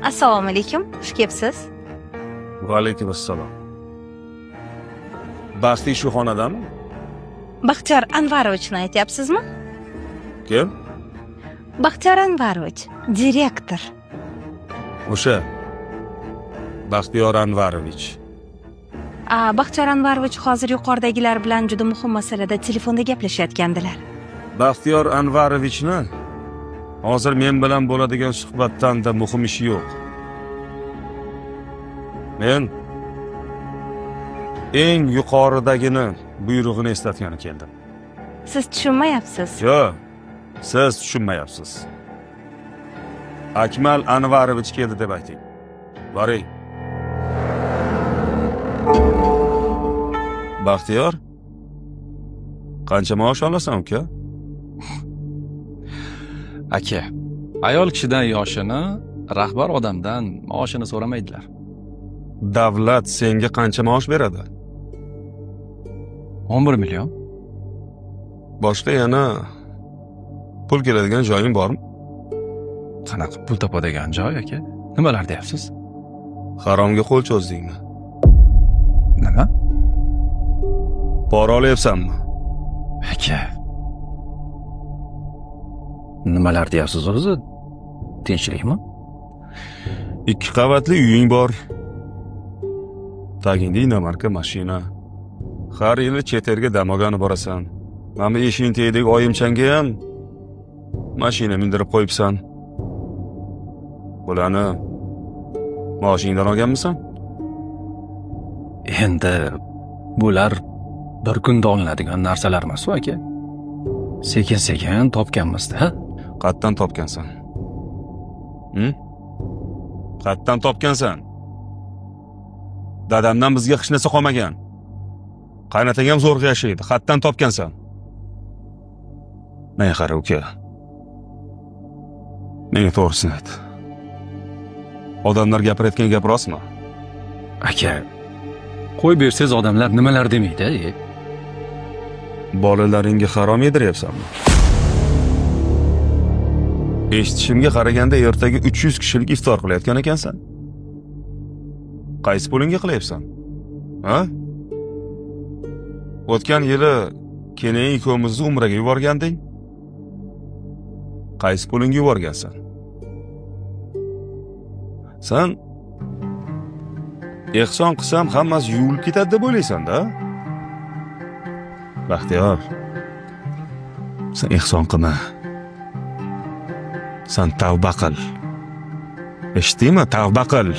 Assalomu alaykum, xush kelibsiz. Va alaykum assalom. Baxti shu xonadami? Baxtiyor Anvarovichni aytyapsizmi? Kim? Baxtiyor Anvarovich, direktor. O'sha Baxtiyor Anvarovich. Baxtiyor Anvarovich hozir yuqoridagilar bilan juda muhim masalada telefonda gaplashayotgandilar. Baxtiyor Anvarovichni hozir men bilan bo'ladigan suhbatdan da muhim ishi yo'q. Men eng yuqoridagini buyrug'ini eslatgani keldim. Siz tushunmayapsiz. Yo'q, siz tushunmayapsiz. Akmal Anvarovich keldi deb ayting. Boring. Baxtiyor, qancha maosh olasan uka? Aka, ayol kishidan yoshini, rahbar odamdan maoshini so'ramaydilar. Davlat senga qancha maosh beradi? 11 million. Boshqa yana pul keladigan joying bormi? Qanaqa pul topadigan joy aka? Nimalar deyapsiz? Haromga qo'l cho'zdingmi? Nima? Pora olyapsanmi? Aka. Nimalar deyapsiz o'zi? Tinchlikmi? 2 qavatli uying bor. Tagingda inomarka mashina. Har yili chet elga dam olgani borasan. Mana eshing tegidagi oyimchanga ham mashina mindirib qo'yibsan. Bularni maoshingdan olganmisan? Endi bular bir kunda olinadigan narsalar emas, aka. Sekin-sekin topganmiz-da. Qayerdan topgansan? Qayerdan topgansan? Dadamdan bizga hech narsa qolmagan. Qaynotang ham zo'rg'a yashaydi. Qayerdan topgansan? Menga qara uka. Menga to'g'risini ayt. Odamlar gapirayotgan gap rostmi? Aka, qo'y bersangiz odamlar nimalar demaydi? Bolalaringga harom yediryapsanmi? Eshitishimga qaraganda ertaga 300 kishilik iftor qilayotgan ekansan. Qaysi pulingga qilyapsan? Ha? O'tgan yili keyin ikkovimizni umraga yuborganding. Qaysi pulingga yuborgansan? Sen ehson qilsam hammasi yuvilib ketadi deb o'ylaysan-da? Baxtiyor, sen ehson qilma. Sen tavba qil. Eshitdingmi? Tavba qil.